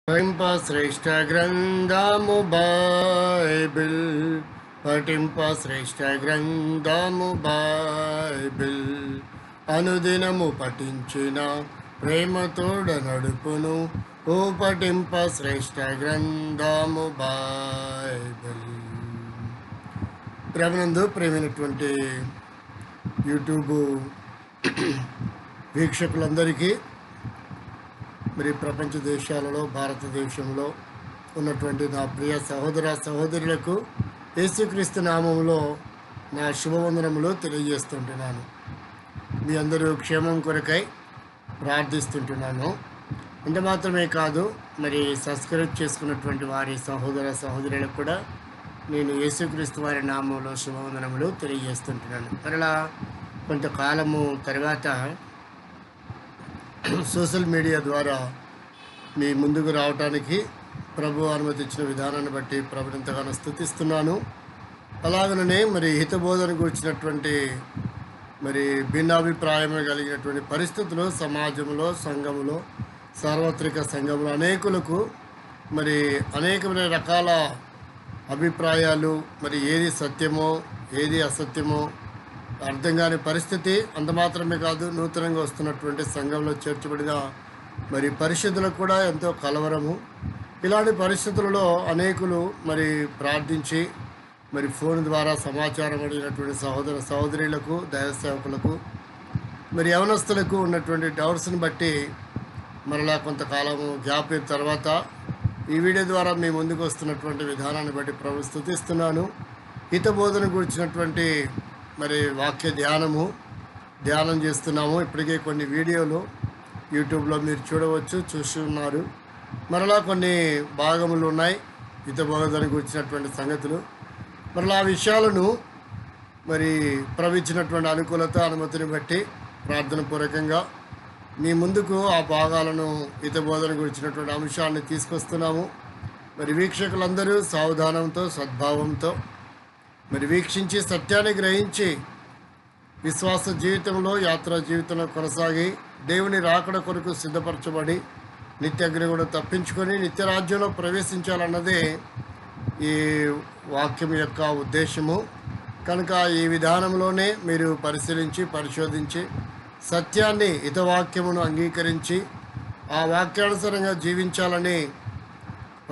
పఠింప శ్రేష్ఠ గ్రంథము బైబిల్, పఠింప శ్రేష్ఠ గ్రంథము బైబిల్. అనుదినము పఠించిన ప్రేమతోడ నడుపును, ఓ పఠింప శ్రేష్ఠ గ్రంథము బైబిల్. ప్రభునందు ప్రేమైనటువంటి యూట్యూబ్ వీక్షకులందరికీ, మరి ప్రపంచ దేశాలలో భారతదేశంలో ఉన్నటువంటి నా ప్రియ సహోదర సహోదరులకు యేసుక్రీస్తు నామములో నా శుభవందనములు తెలియజేస్తుంటున్నాను. మీ అందరూ క్షేమం కొరకై ప్రార్థిస్తుంటున్నాను. అంత మాత్రమే కాదు, మరి సబ్స్క్రైబ్ చేసుకున్నటువంటి వారి సహోదర సహోదరులకు కూడా నేను యేసుక్రీస్తు వారి నామంలో శుభవందనములు తెలియజేస్తుంటున్నాను. మరలా కొంతకాలము తర్వాత సోషల్ మీడియా ద్వారా మీ ముందుకు రావడానికి ప్రభు అనుమతించిన విధానాన్ని బట్టి ప్రభుని ఎంతగానో స్తుతిస్తున్నాను. అలాగనే మరి హితబోధన గురించినటువంటి మరి భిన్నాభిప్రాయం కలిగినటువంటి పరిస్థితులు సమాజంలో, సంఘంలో, సార్వత్రిక సంఘంలో అనేకులకు మరి అనేకమైన రకాల అభిప్రాయాలు, మరి ఏది సత్యమో ఏది అసత్యమో అర్థం కాని పరిస్థితి. అంత మాత్రమే కాదు, నూతనంగా వస్తున్నటువంటి సంఘంలో చేర్చబడిన మరి పరిశుద్ధులకు కూడా ఎంతో కలవరము. ఇలాంటి పరిస్థితులలో అనేకులు మరి ప్రార్థించి మరి ఫోన్ ద్వారా సమాచారం అడిగినటువంటి సహోదర సహోదరులకు, దైవ సేవకులకు, మరి యవనస్తులకు ఉన్నటువంటి డౌట్స్ని బట్టి మరలా కొంతకాలము గ్యాప్ తర్వాత ఈ వీడియో ద్వారా మీ ముందుకు వస్తున్నటువంటి విధానాన్ని బట్టి ప్రభు స్తుతిస్తున్నాను. హితబోధన గురించినటువంటి మరి వాక్య ధ్యానం చేస్తున్నాము. ఇప్పటికే కొన్ని వీడియోలు యూట్యూబ్లో మీరు చూసి ఉన్నారు. మరలా కొన్ని భాగములు ఉన్నాయి హితబోధన గురించినటువంటి సంగతులు. మరలా ఆ విషయాలను మరి ప్రవచించినటువంటి అనుకూలత, అనుమతిని బట్టి ప్రార్థన పూర్వకంగా మీ ముందుకు ఆ భాగాలను హితబోధన గురించినటువంటి అంశాన్ని తీసుకొస్తున్నాము. మరి వీక్షకులందరూ సావధానంతో, సద్భావంతో మరి వీక్షించి సత్యాన్ని గ్రహించి విశ్వాస జీవితంలో, యాత్రా జీవితంలో కొనసాగి దేవుని రాకడ కొరకు సిద్ధపరచబడి నిత్యగ్ని కూడా తప్పించుకొని నిత్య రాజ్యంలో ప్రవేశించాలన్నదే ఈ వాక్యం యొక్క ఉద్దేశము. కనుక ఈ విధానంలోనే మీరు పరిశీలించి పరిశోధించి సత్యాన్ని, హితవాక్యమును అంగీకరించి ఆ వాక్యానుసారంగా జీవించాలని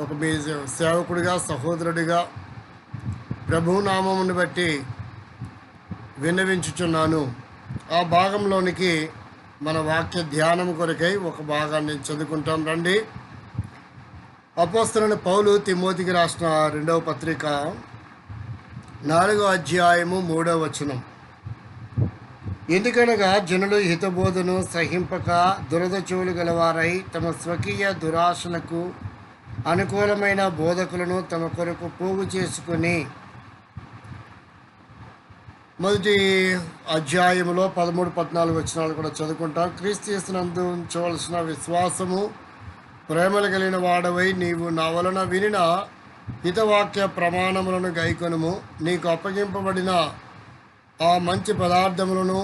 ఒక మీ సేవకుడిగా, సహోదరుడిగా ప్రభునామమును బట్టి విన్నవించుచున్నాను. ఆ భాగంలోనికి మన వాక్య ధ్యానం కొరకై ఒక భాగాన్ని చదువుకుంటాం. రండి. అపోస్తలుడైన పౌలు తిమోతికి రాసిన 2వ పత్రిక 4వ అధ్యాయము 3వ వచనం. ఎందుకనగా జనులు హితబోధను సహింపక దురద చెవులు గలవారై తమ స్వకీయ దురాశలకు అనుకూలమైన బోధకులను తమ కొరకు పోగు చేసుకుని, మొదటి అధ్యాయంలో 13-14 వచనాలు కూడా చదువుకుంటాం. క్రీస్తు యేసునందు ఉంచవలసిన విశ్వాసము, ప్రేమలు కలిగిన వాడవై నీవు నా వలన వినిన హితవాక్య ప్రమాణములను గైకొనుము. నీకు అప్పగింపబడిన ఆ మంచి పదార్థములను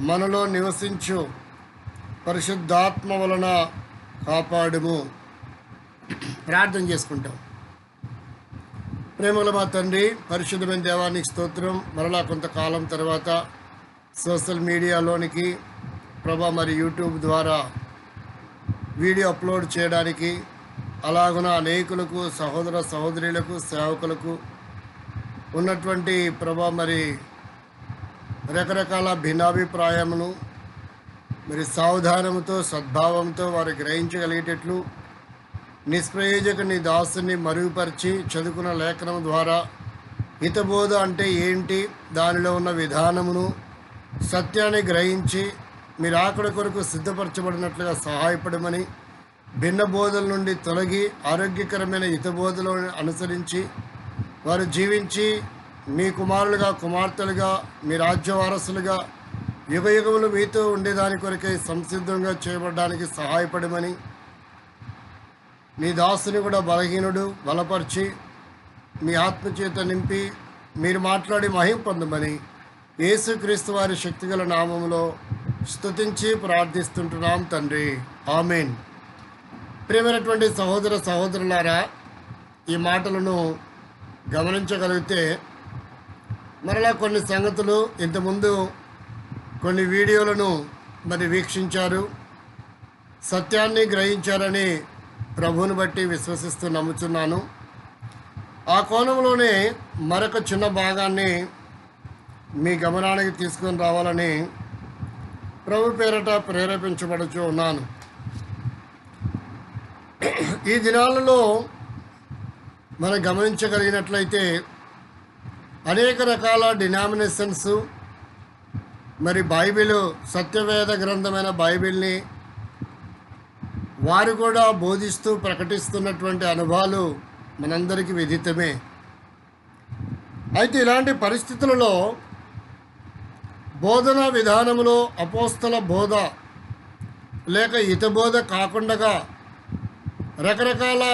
మనలో నివసించు పరిశుద్ధాత్మ వలన కాపాడుము. ప్రార్థన చేసుకుంటాం. ప్రేమల మా తండ్రి, పరిశుద్ధమైన దేవానికి స్తోత్రం. మరలా కొంతకాలం తర్వాత సోషల్ మీడియాలోనికి ప్రభా మరి యూట్యూబ్ ద్వారా వీడియో అప్లోడ్ చేయడానికి, అలాగున అనేకులకు, సహోదర సహోదరులకు, సేవకులకు ఉన్నటువంటి ప్రభా మరి రకరకాల భిన్నాభిప్రాయమును మరి సావధానముతో, సద్భావంతో వారు గ్రహించగలిగేటట్లు నిష్ప్రయోజక నీ దాసుని మరుగుపరిచి చదువుకున్న లేఖనం ద్వారా హితబోధ అంటే ఏంటి, దానిలో ఉన్న విధానమును, సత్యాన్ని గ్రహించి మీరు ఆకడ కొరకు సిద్ధపరచబడినట్లుగా సహాయపడమని, భిన్న బోధల నుండి తొలగి ఆరోగ్యకరమైన హితబోధలను అనుసరించి వారు జీవించి మీ కుమారులుగా, కుమార్తెలుగా, మీ రాజ్య వారసులుగా యుగయుగములు మీతో ఉండేదాని కొరకై సంసిద్ధంగా చేయబడడానికి సహాయపడమని, మీ దాసుని కూడా బలహీనుడు బలపరిచి మీ ఆత్మచేత నింపి మీరు మాట్లాడి మహిమ పొందమని యేసుక్రీస్తు వారి శక్తిగల నామములో స్తుతించి ప్రార్థిస్తుంటున్నాం తండ్రి. ఆమేన్. ప్రియమైనటువంటి సహోదర సహోదరులారా, ఈ మాటలను గమనించగలిగితే మరలా కొన్ని సంగతులు ఇంతకుముందు కొన్ని వీడియోలను వీక్షించారు, సత్యాన్ని గ్రహించారని ప్రభువుని బట్టి విశ్వసిస్తూ నమ్ముతున్నాను. ఆ కోణంలోనే మరొక చిన్న భాగాన్ని మీ గమనానికి తీసుకొని రావాలని ప్రభు పేరట ప్రేరేపించబడుచూ ఉన్నాను. ఈ దినాలలో మనం గమనించగలిగినట్లయితే అనేక రకాల డినామినేషన్స్ బైబిల్ సత్యవేద గ్రంథమైన బైబిల్ని వారు కూడా బోధిస్తూ ప్రకటిస్తున్నటువంటి అనుభవాలు మనందరికీ విదితమే. అయితే ఇలాంటి పరిస్థితులలో బోధనా విధానంలో అపోస్తల బోధ లేక హితబోధ కాకుండా రకరకాల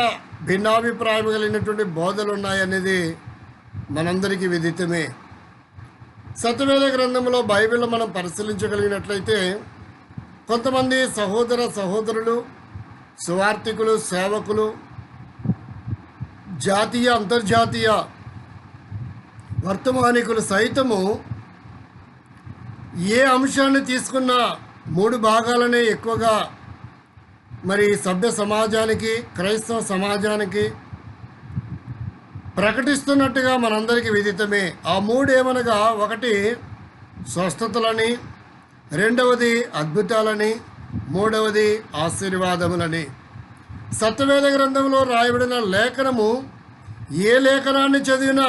భిన్నాభిప్రాయం కలిగినటువంటి బోధలు ఉన్నాయనేది మనందరికీ విదితమే. సత్యవేద గ్రంథంలో బైబిల్ మనం పరిశీలించగలిగినట్లయితే కొంతమంది సహోదర సహోదరులు, సువార్థికులు, సేవకులు, జాతీయ అంతర్జాతీయ వర్తమానికులు సైతము ఏ అంశాన్ని తీసుకున్నా 3 భాగాలనే ఎక్కువగా సభ్య సమాజానికి, క్రైస్తవ సమాజానికి ప్రకటిస్తున్నట్టుగా మనందరికీ విదితమే. ఆ 3 ఏమనగా, ఒకటి స్వస్థతలని, రెండవది అద్భుతాలని, మూడవది ఆశీర్వాదములని. సత్యవేద గ్రంథంలో రాయబడిన లేఖనము ఏ లేఖనాన్ని చదివినా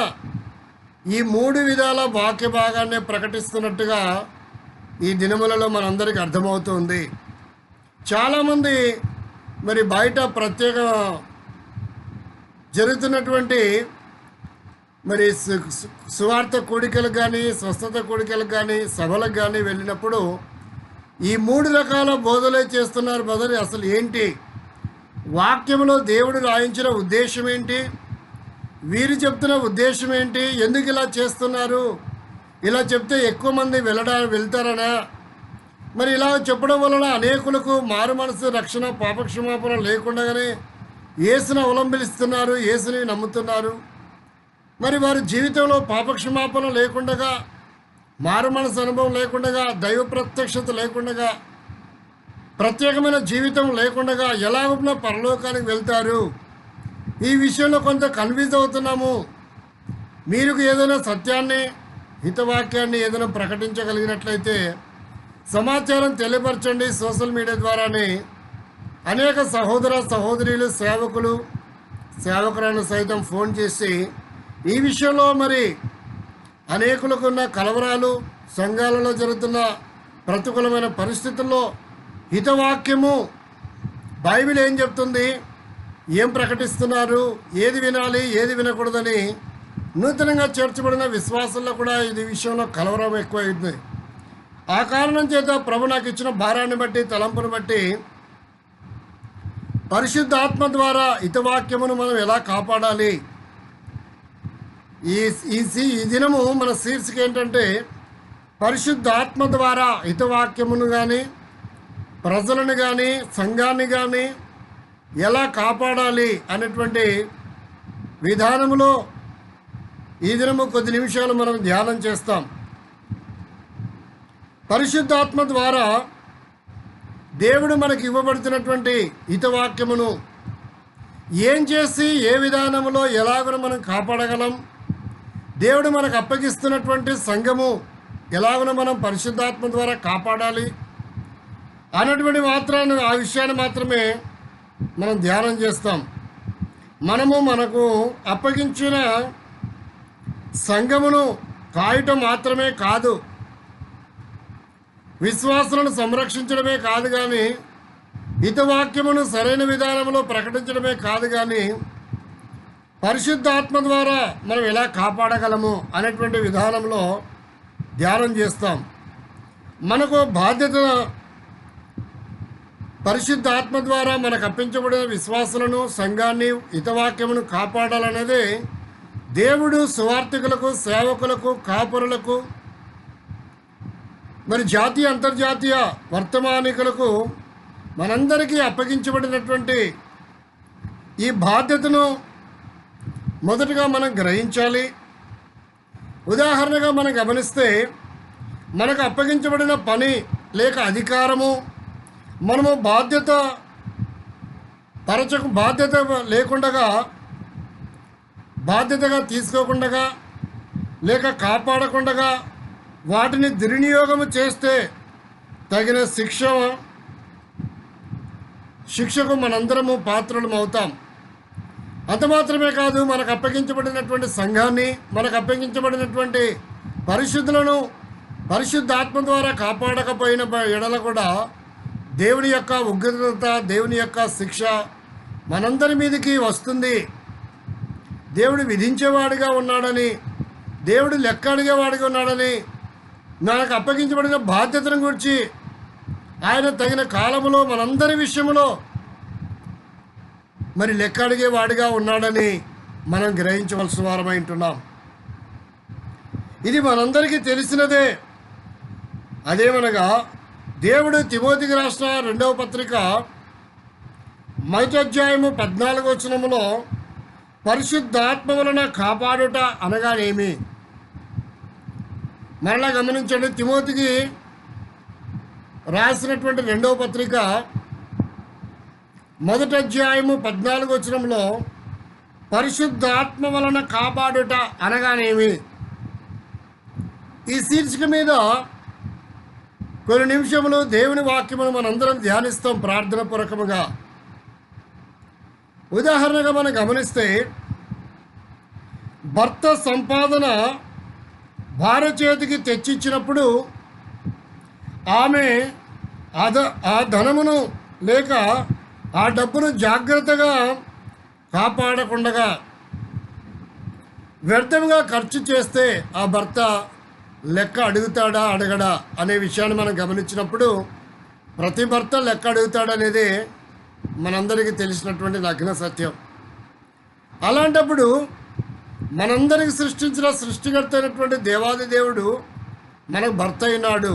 ఈ 3 విధాల వాక్య భాగాన్ని ప్రకటిస్తున్నట్టుగా ఈ దినములలో మనందరికీ అర్థమవుతుంది. చాలామంది బయట ప్రత్యేక జరుగుతున్నటువంటి సువార్త కూడికలకు కానీ, స్వస్థత కూడికలకు కానీ, సభలకు కానీ వెళ్ళినప్పుడు ఈ 3 రకాల బోధలే చేస్తున్నారు. బదులు అసలు ఏంటి, వాక్యంలో దేవుడు రాయించిన ఉద్దేశం ఏంటి, వీరు చెప్తున్న ఉద్దేశం ఏంటి, ఎందుకు ఇలా చేస్తున్నారు, ఇలా చెప్తే ఎక్కువ మంది వెళ్తారనా, ఇలా చెప్పడం వలన అనేకులకు మారు మనసు, రక్షణ, పాపక్షమాపణ లేకుండానే యేసును అవలంబిస్తున్నారు, యేసుని నమ్ముతున్నారు. వారి జీవితంలో పాపక్షమాపణ లేకుండా, మారు మనసు అనుభవం లేకుండా, దైవ ప్రత్యక్షత లేకుండా, ప్రత్యేకమైన జీవితం లేకుండా ఎలాగో పరలోకానికి వెళ్తారు. ఈ విషయంలో కొంత కన్ఫ్యూజ్ అవుతున్నాము. మీరు ఏదైనా సత్యాన్ని, హితవాక్యాన్ని ఏదైనా ప్రకటించగలిగినట్లయితే సమాచారం తెలియపరచండి. సోషల్ మీడియా ద్వారానే అనేక సహోదర సహోదరులు, సేవకులు, సేవకులను సైతం ఫోన్ చేసి ఈ విషయంలో అనేకులకు ఉన్న కలవరాలు, సంఘాలలో జరుగుతున్న ప్రతికూలమైన పరిస్థితుల్లో హితవాక్యము బైబిల్ ఏం చెప్తుంది, ఏం ప్రకటిస్తున్నారు, ఏది వినాలి, ఏది వినకూడదని నూతనంగా చేర్చబడిన విశ్వాసంలో కూడా ఇది విషయంలో కలవరం ఎక్కువైంది. ఆ కారణం చేత ప్రభు నాకు ఇచ్చిన భారాన్ని బట్టి, తలంపును బట్టి పరిశుద్ధాత్మ ద్వారా హితవాక్యమును మనం ఎలా కాపాడాలి, ఈ దినము మన శీర్షిక ఏంటంటే పరిశుద్ధాత్మ ద్వారా హితవాక్యమును కానీ, ప్రజలను కానీ, సంఘాన్ని కానీ ఎలా కాపాడాలి అనేటువంటి విధానంలో ఈ దినము కొద్ది నిమిషాలు మనం ధ్యానం చేస్తాం. పరిశుద్ధాత్మ ద్వారా దేవుడు మనకి ఇవ్వబడుతున్నటువంటి హితవాక్యమును ఏం చేసి, ఏ విధానంలో ఎలాగో మనం కాపాడగలం, దేవుడు మనకు అప్పగిస్తున్నటువంటి సంఘము ఎలాగో మనం పరిశుద్ధాత్మ ద్వారా కాపాడాలి అన్నటువంటి ఆ విషయాన్ని మాత్రమే మనం ధ్యానం చేస్తాం. మనకు అప్పగించిన సంఘమును కాయటం మాత్రమే కాదు, విశ్వాసులను సంరక్షించడమే కాదు కానీ, హితవాక్యమును సరైన విధానంలో ప్రకటించడమే కాదు కానీ, పరిశుద్ధాత్మ ద్వారా మనం ఎలా కాపాడగలము అనేటువంటి విధానంలో ధ్యానం చేస్తాం. మనకు బాధ్యత పరిశుద్ధాత్మ ద్వారా మనకు అప్పించబడిన విశ్వాసులను, సంఘాన్ని, హితవాక్యమును కాపాడాలనేది దేవుడు సువార్థికులకు, సేవకులకు, కాపురులకు, జాతీయ అంతర్జాతీయ వర్తమానికులకు మనందరికీ అప్పగించబడినటువంటి ఈ బాధ్యతను మొదటగా మనం గ్రహించాలి. ఉదాహరణగా మనం గమనిస్తే మనకు అప్పగించబడిన పని లేక అధికారము మనము బాధ్యత బాధ్యతగా తీసుకోకుండా లేక కాపాడకుండా వాటిని దుర్వినియోగము చేస్తే తగిన శిక్షకు మనందరము పాత్రలం అవుతాం. అంత మాత్రమే కాదు, మనకు అప్పగించబడినటువంటి సంఘాన్ని, మనకు అప్పగించబడినటువంటి పరిశుద్ధులను పరిశుద్ధాత్మ ద్వారా కాపాడకపోయిన ఎడల కూడా దేవుని యొక్క ఉగ్రత, దేవుని యొక్క శిక్ష మనందరి మీదకి వస్తుంది. దేవుడు విధించేవాడిగా ఉన్నాడని, దేవుడు లెక్క అడిగేవాడిగా ఉన్నాడని, మనకు అప్పగించబడిన బాధ్యతను గురించి ఆయన తగిన కాలములో మనందరి విషయంలో మరి లెక్క అడిగేవాడిగా ఉన్నాడని మనం గ్రహించవలసిన వారమై ఉంటున్నాం. ఇది మనందరికీ తెలిసినదే. అదేమనగా దేవుడు తిమోతికి రాసిన 2వ పత్రిక 1వ అధ్యాయము 14వ వచనములో పరిశుద్ధాత్మ వలన కాపాడుట అనగానేమి? మరలా గమనించండి, తిమోతికి రాసినటువంటి 2వ పత్రిక 1వ అధ్యాయము 14వ వచనంలో పరిశుద్ధాత్మ వలన కాపాడుట అనగానేమి? ఈ శీర్షిక మీద కొన్ని నిమిషములు దేవుని వాక్యమును మనందరం ధ్యానిస్తాం ప్రార్థన పూర్వకముగా. ఉదాహరణగా మనం గమనిస్తే భర్త సంపాదన భార్య చేతికి తెచ్చిచ్చినప్పుడు ఆమె ఆ ధనమును లేక ఆ డబ్బును జాగ్రత్తగా కాపాడకుండా వ్యర్థంగా ఖర్చు చేస్తే ఆ భర్త లెక్క అడుగుతాడా అడగడా అనే విషయాన్ని మనం గమనించినప్పుడు ప్రతి భర్త లెక్క అడుగుతాడనేది మనందరికీ తెలిసినటువంటి నగ్న సత్యం. అలాంటప్పుడు మనందరికి సృష్టించిన సృష్టికర్త అయినటువంటి దేవాది దేవుడు మనకు భర్త అయినాడు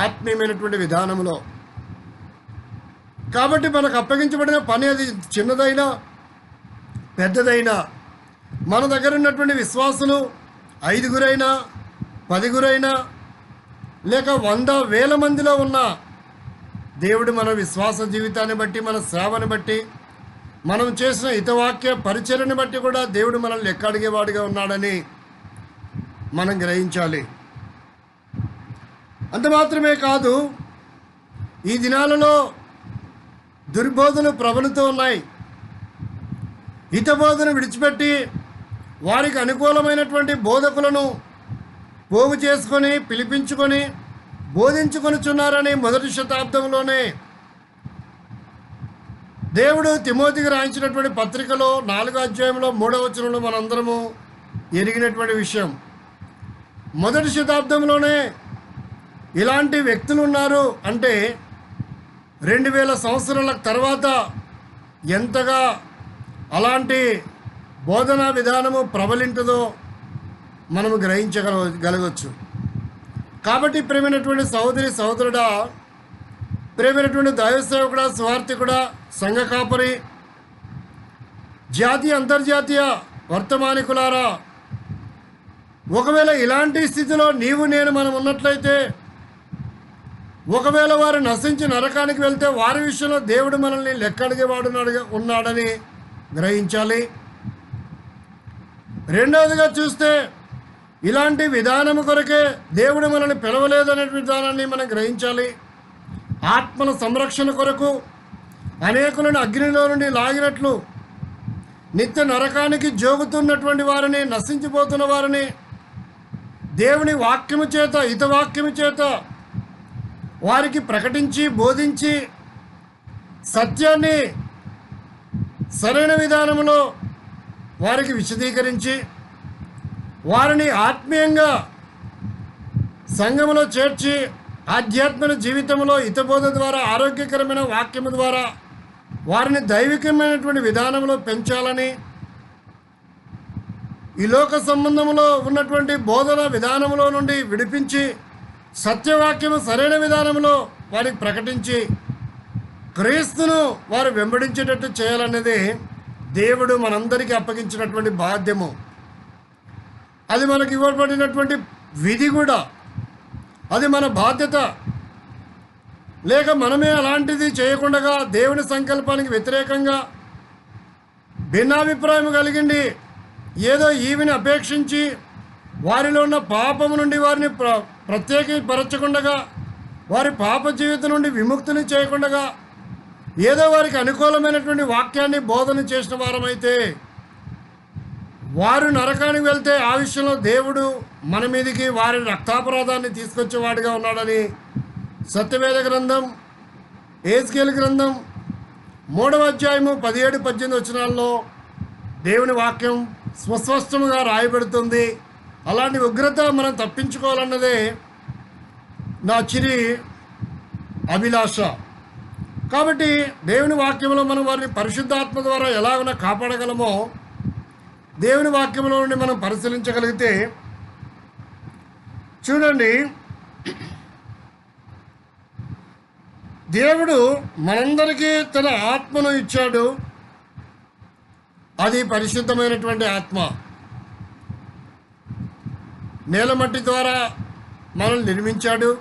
ఆత్మీయమైనటువంటి విధానంలో. కాబట్టి మనకు అప్పగించబడిన పని అది చిన్నదైనా పెద్దదైనా మన దగ్గర ఉన్నటువంటి విశ్వాసులు 5గురైనా 10గురైనా లేక 100,000 మందిలో ఉన్న దేవుడు మన విశ్వాస జీవితాన్ని బట్టి, మన సేవని బట్టి, మనం చేసిన హితవాక్య పరిచర్యని బట్టి కూడా దేవుడు మనల్ని లెక్క అడిగేవాడిగా ఉన్నాడని మనం గ్రహించాలి. అంత మాత్రమే కాదు, ఈ దినాలలో దుర్బోధనలు ప్రబలుతూ ఉన్నాయి. హితబోధన విడిచిపెట్టి వారికి అనుకూలమైనటువంటి బోధకులను పోగు చేసుకొని పిలిపించుకొని బోధించుకొనిచున్నారని 1వ శతాబ్దంలోనే దేవుడు తిమోతికి రాయించినటువంటి పత్రికలో 4వ అధ్యాయంలో 3వ వచనంలో మనందరము ఎరిగినటువంటి విషయం. 1వ శతాబ్దంలోనే ఇలాంటి వ్యక్తులు ఉన్నారు అంటే 2000 సంవత్సరాల తర్వాత ఎంతగా అలాంటి బోధనా విధానము ప్రబలింటుందో మనము గ్రహించగలగవచ్చు. కాబట్టి ప్రేమైనటువంటి సహోదరి సహోదరుడా, ప్రేమైనటువంటి దైవ సేవకుడా, సువార్థికుడా, సంఘ కాపరి, జాతీయ అంతర్జాతీయ వర్తమానికులారా, ఒకవేళ ఇలాంటి స్థితిలో నీవు నేను మనం ఉన్నట్లయితే, ఒకవేళ వారు నశించి నరకానికి వెళ్తే వారి విషయంలో దేవుడు మనల్ని లెక్క అడిగేవాడు ఉన్నాడని గ్రహించాలి. రెండవదిగా చూస్తే ఇలాంటి విధానము కొరకే దేవుడు మనల్ని పిలవలేదనే విధానాన్ని మనం గ్రహించాలి. ఆత్మల సంరక్షణ కొరకు అనేకులను అగ్నిలో నుండి లాగినట్లు నిత్య నరకానికి జోగుతున్నటువంటి వారిని, నశించిపోతున్న వారిని దేవుని వాక్యము చేత, హితవాక్యము చేత వారికి ప్రకటించి బోధించి సత్యాన్ని సరైన విధానంలో వారికి విశదీకరించి వారిని ఆత్మీయంగా సంఘములో చేర్చి ఆధ్యాత్మిక జీవితంలో హితబోధ ద్వారా, ఆరోగ్యకరమైన వాక్యము ద్వారా వారిని దైవికమైనటువంటి విధానంలో పెంచాలని, ఈ లోక సంబంధంలో ఉన్నటువంటి బోధన విధానంలో నుండి విడిపించి సత్యవాక్యము సరైన విధానంలో వారికి ప్రకటించి క్రీస్తును వారు వెంబడించేటట్టు చేయాలనేది దేవుడు మనందరికీ అప్పగించినటువంటి బాధ్యము. అది మనకి ఇవ్వబడినటువంటి విధి కూడా, అది మన బాధ్యత. లేక మనమే అలాంటిది చేయకుండా దేవుని సంకల్పానికి వ్యతిరేకంగా భిన్నాభిప్రాయం కలిగింది ఏదో ఈవిని అపేక్షించి వారిలో ఉన్న పాపము నుండి వారిని ప్రత్యేకపరచకుండా, వారి పాప జీవితం నుండి విముక్తిని చేయకుండా ఏదో వారికి అనుకూలమైనటువంటి వాక్యాన్ని బోధన చేసిన వారమైతే వారు నరకానికి వెళ్తే ఆ విషయంలో దేవుడు మన మీదికి వారి రక్తాపరాధాన్ని తీసుకొచ్చేవాడిగా ఉన్నాడని సత్యవేద గ్రంథం ఎహెజ్కేలు గ్రంథం 3వ అధ్యాయము 17-18 వచనాల్లో దేవుని వాక్యం స్పష్టంగా రాయబడుతుంది. అలాంటి ఉగ్రత మనం తప్పించుకోవాలన్నదే నా చిరి అభిలాష. కాబట్టి దేవుని వాక్యంలో మనం వారిని పరిశుద్ధాత్మ ద్వారా ఎలాగైనా కాపాడగలమో దేవుని వాక్యంలో నుండి మనం పరిశీలించగలిగితే చూడండి, దేవుడు మనందరికీ తన ఆత్మను ఇచ్చాడు. అది పరిశుద్ధమైనటువంటి ఆత్మ. నేలమట్టి ద్వారా మనల్ని నిర్మించాడు.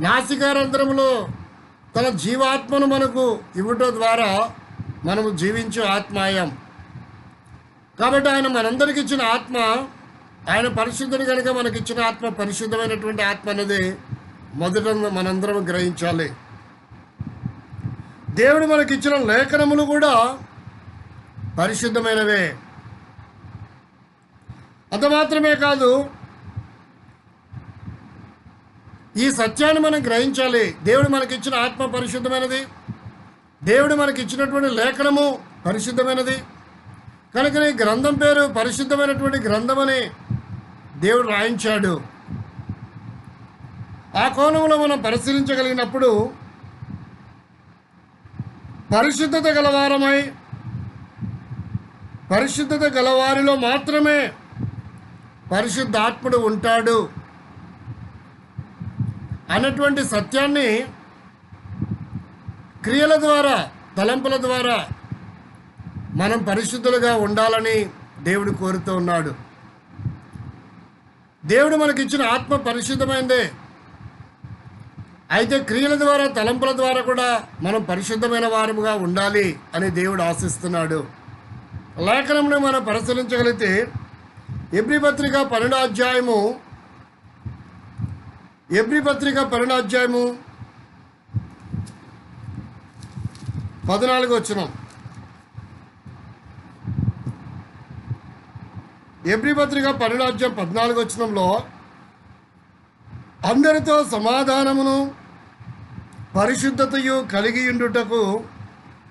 నాసికారంధ్రములో తన జీవాత్మను మనకు ఇవ్వటం ద్వారా మనము జీవించే ఆత్మాయం. కాబట్టి ఆయన మనందరికి ఇచ్చిన ఆత్మ, ఆయన పరిశుద్ధుడు కనుక మనకిచ్చిన ఆత్మ పరిశుద్ధమైనటువంటి ఆత్మ అనేది మొదట మనందరం గ్రహించాలి. దేవుడు మనకిచ్చిన లేఖనములు కూడా పరిశుద్ధమైనవే. అంత మాత్రమే కాదు, ఈ సత్యాన్ని మనం గ్రహించాలి. దేవుడు మనకిచ్చిన ఆత్మ పరిశుద్ధమైనది, దేవుడు మనకిచ్చినటువంటి లేఖనము పరిశుద్ధమైనది. కనుక ఈ గ్రంథం పేరు పరిశుద్ధమైనటువంటి గ్రంథమని దేవుడు రాయించాడు. ఆ కోణంలో మనం పరిశీలించగలిగినప్పుడు పరిశుద్ధత గలవారమై, పరిశుద్ధత గలవారిలో మాత్రమే పరిశుద్ధాత్ముడు ఉంటాడు అన్నటువంటి సత్యాన్ని క్రియల ద్వారా, తలంపుల ద్వారా మనం పరిశుద్ధులుగా ఉండాలని దేవుడు కోరుతూ ఉన్నాడు. దేవుడు మనకిచ్చిన ఆత్మ పరిశుద్ధమైందే. అయితే క్రియల ద్వారా, తలంపుల ద్వారా కూడా మనం పరిశుద్ధమైన వారముగా ఉండాలి అని దేవుడు ఆశిస్తున్నాడు. లేఖనంలో మనం పరిశీలించగలిగితే ఎబ్రీ పత్రిక 12వ అధ్యాయము 14వ వచనం. ఎబ్రీ పత్రిక 12వ అధ్యాయం 14వ వచనంలో అందరితో సమాధానమును పరిశుద్ధతయు కలిగి ఉండుటకు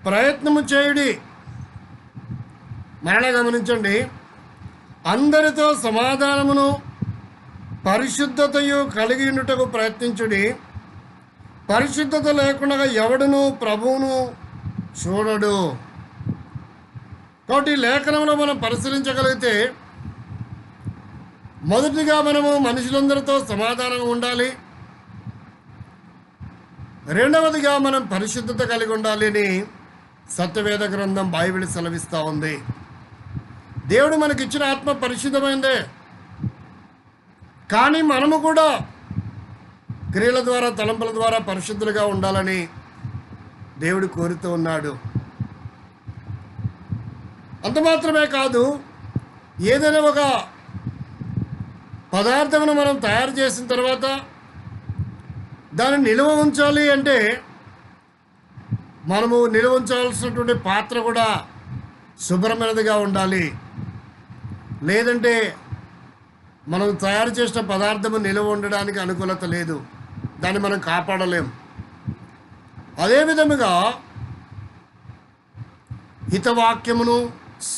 ప్రయత్నము చేయుడి. మరలా గమనించండి, అందరితో సమాధానమును పరిశుద్ధతయు కలిగి ఉండుటకు ప్రయత్నించుడి. పరిశుద్ధత లేకుండా ఎవడును ప్రభువును చూడడు. కాబట్టి లేఖనంలో మనం పరిశీలించగలిగితే మొదటిగా మనము మనుషులందరితో సమాధానంగా ఉండాలి. రెండవదిగా మనం పరిశుద్ధత కలిగి ఉండాలి అని సత్యవేద గ్రంథం బైబిల్ సెలవిస్తూ ఉంది. దేవుడు మనకిచ్చిన ఆత్మ పరిశుద్ధమైందే, కానీ మనము కూడా క్రియల ద్వారా, తలంపుల ద్వారా పరిశుద్ధులుగా ఉండాలని దేవుడు కోరుతూ ఉన్నాడు. అంత మాత్రమే కాదు, ఏదైనా ఒక పదార్థమును మనం తయారు చేసిన తర్వాత దాన్ని నిల్వ ఉంచాలి అంటే మనము నిల్వ ఉంచాల్సినటువంటి పాత్ర కూడా శుభ్రమైనదిగా ఉండాలి. లేదంటే మనం తయారు చేసిన పదార్థము నిల్వ ఉండడానికి అనుకూలత లేదు, దాన్ని మనం కాపాడలేం. అదేవిధముగా హితవాక్యమును,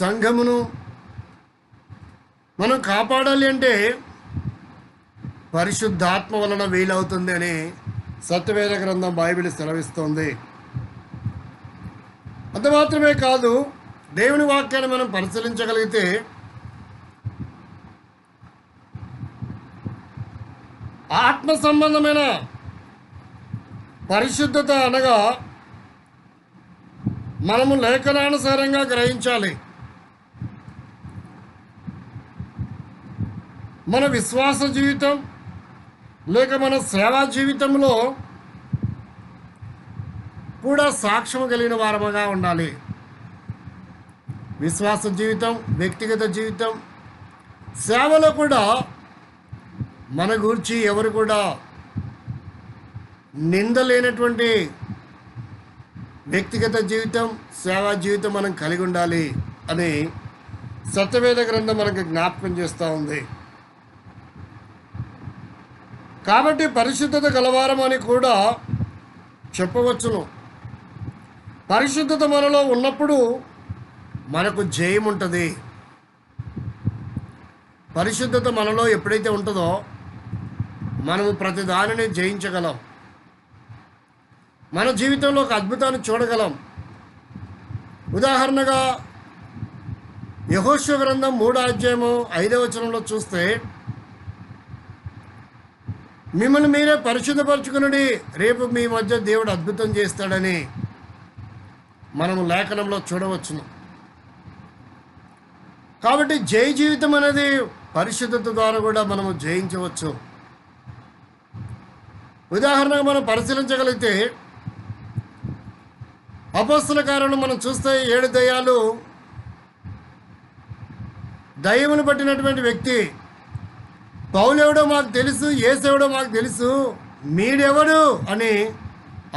సంఘమును మనం కాపాడాలి అంటే పరిశుద్ధాత్మ వలన వీలవుతుంది అని సత్యవేద గ్రంథం బైబిల్ సెలవిస్తోంది. అంత మాత్రమే కాదు, దేవుని వాక్యాన్ని మనం పరిశీలించగలిగితే ఆత్మ సంబంధమైన పరిశుద్ధత అనగా మనము లేఖనానుసారంగా గ్రహించాలి. మన విశ్వాస జీవితం లేక మన సేవా జీవితంలో కూడా సాక్ష్యం కలిగిన వారముగా ఉండాలి. విశ్వాస జీవితం, వ్యక్తిగత జీవితం, సేవలో కూడా మన గురించి ఎవరు కూడా నిందలేనటువంటి వ్యక్తిగత జీవితం, సేవా జీవితం మనం కలిగి ఉండాలి అని సత్యవేద గ్రంథం మనకు జ్ఞాపకం చేస్తూ ఉంది. కాబట్టి పరిశుద్ధత గలవారం అని కూడా చెప్పవచ్చును. పరిశుద్ధత మనలో ఉన్నప్పుడు మనకు జయం ఉంటుంది. పరిశుద్ధత మనలో ఎప్పుడైతే ఉంటుందో మనము ప్రతి దానిని జయించగలం. మన జీవితంలో ఒక అద్భుతాన్ని చూడగలం. ఉదాహరణగా యెహోషువ గ్రంథం 3వ అధ్యాయము 5వ వచనంలో చూస్తే, మిమ్మల్ని మీరే పరిశుద్ధపరచుకునుడి, రేపు మీ మధ్య దేవుడు అద్భుతం చేస్తాడని మనము లేఖనంలో చూడవచ్చును. కాబట్టి జయ జీవితం అనేది పరిశుద్ధత ద్వారా కూడా మనము జయించవచ్చు. ఉదాహరణగా మనం పరిశీలించగలిగితే అపొస్తలుల కార్యాలను మనం చూస్తే 7 దయ్యాలు దయ్యమును పట్టినటువంటి వ్యక్తి, పౌలెవడో మాకు తెలుసు, యేసెవడో మాకు తెలుసు, మీడెవడు అని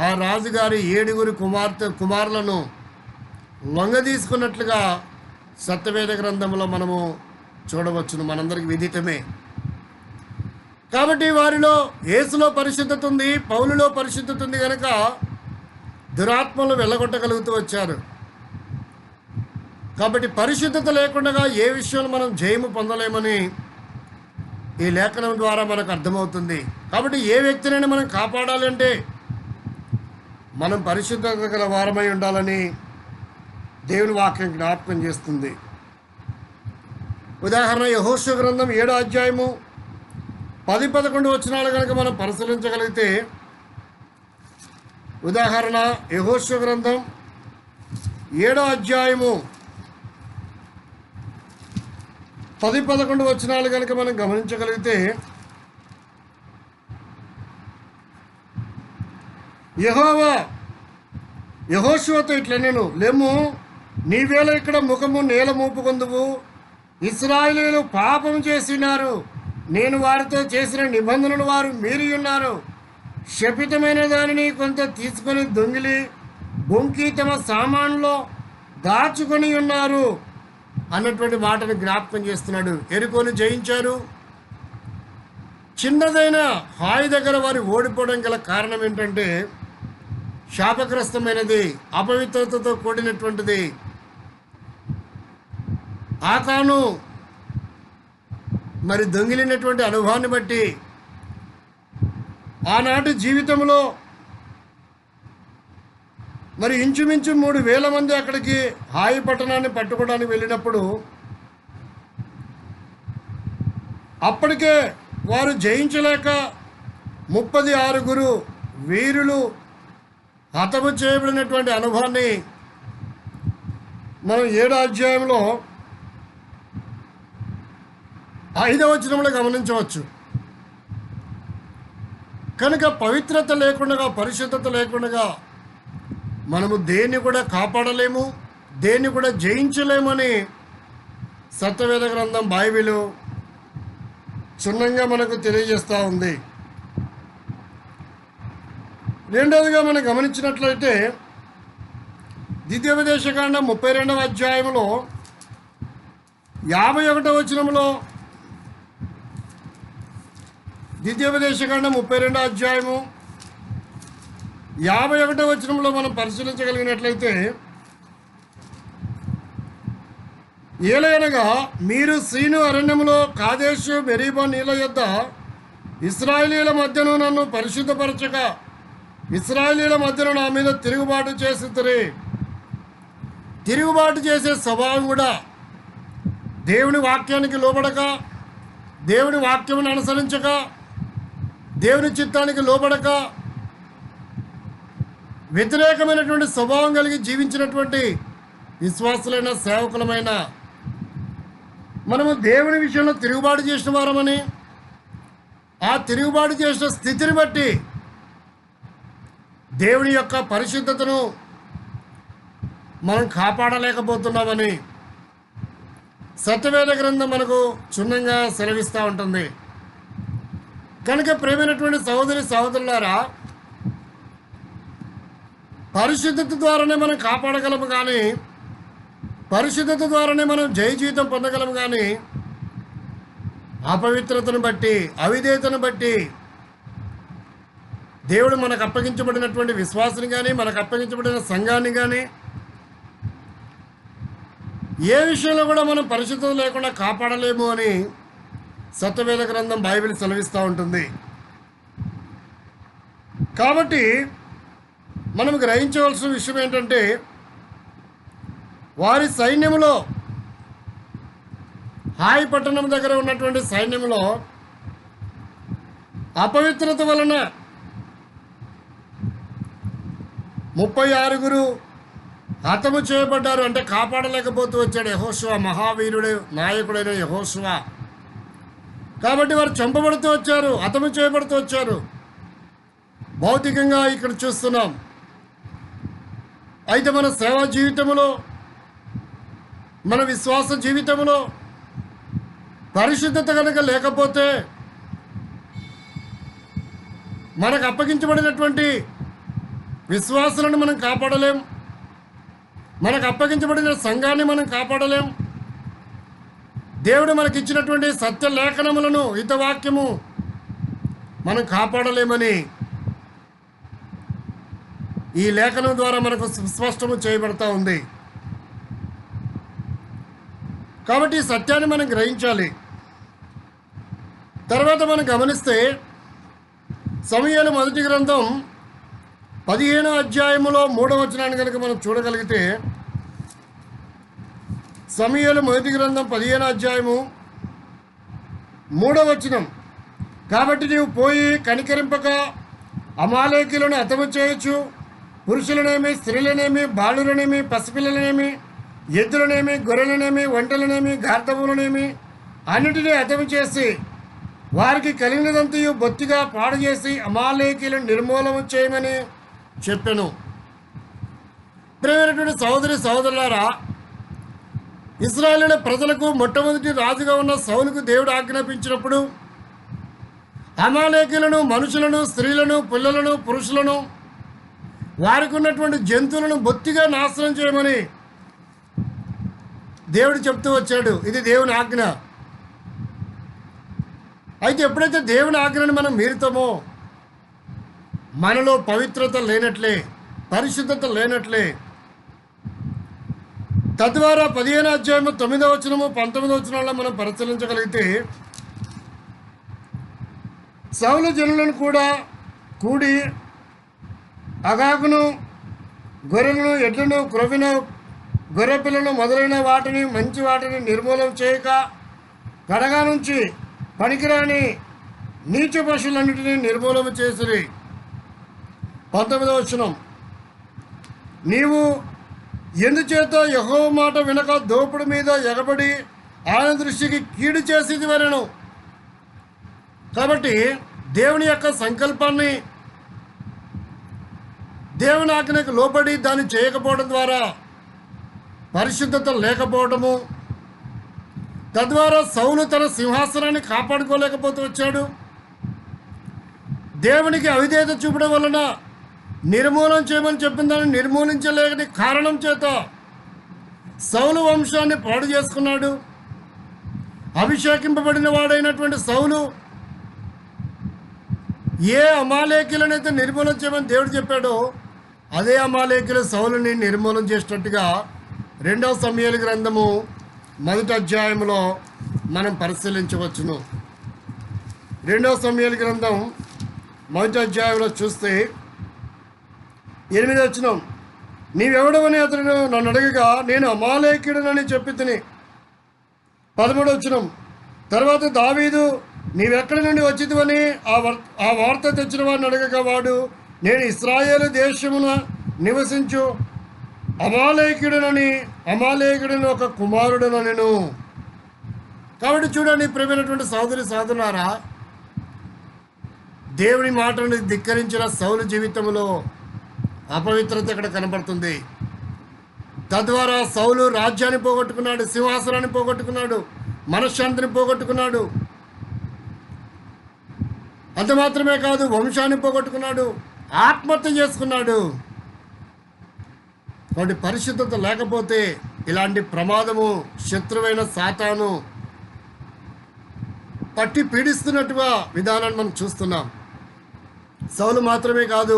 ఆ రాజుగారి 7 కుమారులను లొంగ తీసుకున్నట్లుగా సత్యవేద గ్రంథంలో మనము చూడవచ్చును. మనందరికి విదితమే. కాబట్టి వారిలో యేసులో పరిశుద్ధత ఉంది, పౌలులో పరిశుద్ధత ఉంది కనుక దురాత్మలు వెళ్ళగొట్టగలుగుతూ వచ్చారు. కాబట్టి పరిశుద్ధత లేకుండా ఏ విషయంలో మనం జయము పొందలేమని ఈ లేఖనం ద్వారా మనకు అర్థమవుతుంది. కాబట్టి ఏ వ్యక్తినైనా మనం కాపాడాలంటే మనం పరిశుద్ధత గల వారమై ఉండాలని దేవుని వాక్యం జ్ఞాపకం చేస్తుంది. ఉదాహరణ యెహోషువ గ్రంథం 7వ అధ్యాయము 10-11 వచనాలు కనుక మనం పరిశీలించగలిగితే, ఉదాహరణ యెహోషువ గ్రంథం 7వ అధ్యాయము 10-11 వచనాలు కనుక మనం గమనించగలిగితే, యెహోవా యెహోషువతో ఇట్లనెను, లెమ్ము, నీవేళ ఇక్కడ ముఖము నేల మోపుకొందువు, ఇశ్రాయేలీయులు పాపం చేసినారు, నేను వారితో చేసిన నిబంధనలు వారు మీరి ఉన్నారు, శపితమైన దానిని కొంత తీసుకొని దొంగిలి బొంకి తమ సామాన్లో దాచుకొని ఉన్నారు అన్నటువంటి మాటను జ్ఞాపకం చేస్తున్నాడు. ఎరుకోను జయించారు. చిన్నదైన హాయి దగ్గర వారు ఓడిపోవడం గల కారణం ఏంటంటే శాపగ్రస్తమైనది, అపవిత్రతతో కూడినటువంటిది. ఆకాను మరి దొంగిలినటువంటి అనుభవాన్ని బట్టి ఆనాటి జీవితంలో మరి ఇంచుమించు 3,000 మంది అక్కడికి హాయి పట్టణాన్ని పట్టుకోవడానికి వెళ్ళినప్పుడు అప్పటికే వారు జయించలేక 36 వీరులు హతము చేయబడినటువంటి అనుభవాన్ని మనం 7వ అధ్యాయంలో 5వ వచనంలో గమనించవచ్చు. కనుక పవిత్రత లేకుండా, పరిశుద్ధత లేకుండా మనము దేన్ని కూడా కాపాడలేము, దేన్ని కూడా జయించలేమని సత్యవేద గ్రంథం బైబిల్ క్షుణ్ణంగా మనకు తెలియజేస్తూ ఉంది. రెండవదిగా మనం గమనించినట్లయితే ద్వితీయోపదేశకాండం 32వ అధ్యాయంలో 51వ వచనంలో, ద్వితీయోపదేశకాండం 32వ అధ్యాయము 51వ వచనంలో మనం పరిశీలించగలిగినట్లయితే, ఏలయనగా మీరు సీను అరణ్యములో కాదేశు మెరీబా నీళ్ళ యొద్ద ఇశ్రాయేలీయుల మధ్యను నన్ను పరిశుద్ధపరచక ఇశ్రాయేలీయుల మధ్యను నా మీద తిరుగుబాటు చేసిరి. తిరుగుబాటు చేసే స్వభావం కూడా దేవుని వాక్యానికి లోబడక, దేవుని వాక్యమును అనుసరించక, దేవుని చిత్తానికి లోబడక వ్యతిరేకమైనటువంటి స్వభావం కలిగి జీవించినటువంటి విశ్వాసులైన సేవకులమైన మనము దేవుని విషయంలో తిరుగుబాటు చేసిన వారమని, ఆ తిరుగుబాటు చేసిన స్థితిని బట్టి దేవుని యొక్క పరిశుద్ధతను మనం కాపాడలేకపోతున్నామని సత్యవేద గ్రంథం మనకు క్షుణ్ణంగా సెలవిస్తూ ఉంటుంది. కనుక ప్రేమైనటువంటి సహోదరి సహోదరులారా, పరిశుద్ధత ద్వారానే మనం కాపాడగలము కానీ, పరిశుద్ధత ద్వారానే మనం జయ జీవితం పొందగలము కానీ, అపవిత్రతను బట్టి, అవిధేయతను బట్టి దేవుడు మనకు అప్పగించబడినటువంటి విశ్వాసాన్ని కానీ, మనకు అప్పగించబడిన సంఘాన్ని కానీ ఏ విషయంలో కూడా మనం పరిశుద్ధత లేకుండా కాపాడలేము అని సత్యవేద గ్రంథం బైబిల్ సెలవిస్తూ ఉంటుంది. కాబట్టి మనం గ్రహించవలసిన విషయం ఏంటంటే, వారి సైన్యంలో, హాయి పట్టణం దగ్గర ఉన్నటువంటి సైన్యంలో అపవిత్రత వలన 36 హతము చేయబడ్డారు. అంటే కాపాడలేకపోతూ వచ్చాడు యెహోషువ, మహావీరుడు నాయకుడైన యెహోషువ. కాబట్టి వారు చంపబడుతూ వచ్చారు, హతము చేయబడుతూ వచ్చారు. భౌతికంగా ఇక్కడ చూస్తున్నాం. అయితే మన సేవా జీవితంలో, మన విశ్వాస జీవితంలో పరిశుద్ధత కనుక లేకపోతే మనకు అప్పగించబడినటువంటి విశ్వాసాలను మనం కాపాడలేం, మనకు అప్పగించబడిన సంఘాన్ని మనం కాపాడలేం, దేవుడు మనకి ఇచ్చినటువంటి సత్య లేఖనములను, హితవాక్యము మనం కాపాడలేమని ఈ లేఖనం ద్వారా మనకు స్పష్టము చేయబడతా ఉంది. కాబట్టి ఈ సత్యాన్ని మనం గ్రహించాలి. తర్వాత మనం గమనిస్తే సమూయేలు మొదటి గ్రంథం 15వ అధ్యాయములో 3వ వచనాన్ని కనుక మనం చూడగలిగితే, సమూయేలు మొదటి గ్రంథం 15వ అధ్యాయము 3వ వచనం, కాబట్టి నీవు పోయి కనికరింపక అమాలేకీలను హతము చేయొచ్చు, పురుషులనేమి, స్త్రీలనేమి, బాలులనేమి, పసిపిల్లలనేమి, ఎద్దులనేమి, గొర్రెలనేమి, ఒంటెలనేమి, గార్ధములనేమి అన్నిటినీ హతము చేసి వారికి కలిగినదంతయు బొత్తిగా పాడు చేసి అమాలేకీలను నిర్మూలన చేయమని చెప్పాను. ప్రియమైనటువంటి సహోదరి సహోదరులారా, ఇశ్రాయేలు ప్రజలకు మొట్టమొదటి రాజుగా ఉన్న సౌలుకు దేవుడు ఆజ్ఞాపించినప్పుడు అమాలేకీలను, మనుషులను, స్త్రీలను, పిల్లలను, పురుషులను, వారికి ఉన్నటువంటి జంతువులను బొత్తిగా నాశనం చేయమని దేవుడు చెప్తూ వచ్చాడు. ఇది దేవుని ఆజ్ఞ. అయితే ఎప్పుడైతే దేవుని ఆజ్ఞని మనం మీరుతామో మనలో పవిత్రత లేనట్లే, పరిశుద్ధత లేనట్లే. తద్వారా 15వ అధ్యాయము 9వ వచనము 19వ వచనాల్లో మనం పరిశీలించగలిగితే, సౌలు జనులను కూడా కూడి అగాగును, గొర్రెలను, ఎడ్లను, క్రొవ్విన గొర్రెపిల్లను మొదలైన వాటిని, మంచి వాటిని నిర్మూలన చేయక కడగా నుంచి పనికిరాని నీచ పశువులన్నిటినీ నిర్మూలన చేసిరి. 19వ వచనం, నీవు ఎందుచేత యెహోవా మాట వినక దోపుడు మీద ఎగబడి ఆయన దృష్టికి కీడు చేసేది వలెను. కాబట్టి దేవుని యొక్క సంకల్పాన్ని, దేవుని ఆజ్ఞకు లోబడి దాన్ని చేయకపోవడం ద్వారా పరిశుద్ధత లేకపోవడము, తద్వారా సౌలు తన సింహాసనాన్ని కాపాడుకోలేకపోతూ వచ్చాడు. దేవునికి అవిధేయత చూపడం వలన నిర్మూలన చేయమని చెప్పిన దాన్ని నిర్మూలించలేని కారణం చేత సౌలు వంశాన్ని పాడు చేసుకున్నాడు. అభిషేకింపబడిన వాడైనటువంటి సౌలు ఏ అమాలేకీలనైతే నిర్మూలన చేయమని దేవుడు చెప్పాడో అదే అమాలేకీలు సౌలుని నిర్మూలన చేసినట్టుగా 2వ సమూయేలు గ్రంథము 1వ అధ్యాయంలో మనం పరిశీలించవచ్చును. 2వ సమూయేలు గ్రంథం 1వ అధ్యాయంలో చూస్తే 8వ వచనం, నీవెవడవని అతడు నన్ను అడగగా నేను అమాలేకీయుడనని చెప్పి తిని. 13వ వచనం, తర్వాత దావీదు నీవెక్కడి నుండి వచ్చితివని ఆ వార్త తెచ్చిన వాడిని అడగగా వాడు, నేను ఇశ్రాయేలు దేశమున నివసించు అమాలేకుడిని ఒక కుమారుడునను. కాబట్టి చూడండి ప్రియమైనటువంటి సోదరి సోదరులారా, దేవుని మాటను ధిక్కరించిన సౌలు జీవితంలో అపవిత్రత ఇక్కడ కనబడుతుంది. తద్వారా సౌలు రాజ్యాన్ని పోగొట్టుకున్నాడు, సింహాసనాన్ని పోగొట్టుకున్నాడు, మనశ్శాంతిని పోగొట్టుకున్నాడు. అంత మాత్రమే కాదు, వంశాన్ని పోగొట్టుకున్నాడు, ఆత్మహత్య చేసుకున్నాడు. కాబట్టి పరిశుద్ధత లేకపోతే ఇలాంటి ప్రమాదము శత్రువైన సాతాను పట్టి పీడిస్తున్నట్టుగా విధానాన్ని మనం చూస్తున్నాం. సౌలు మాత్రమే కాదు,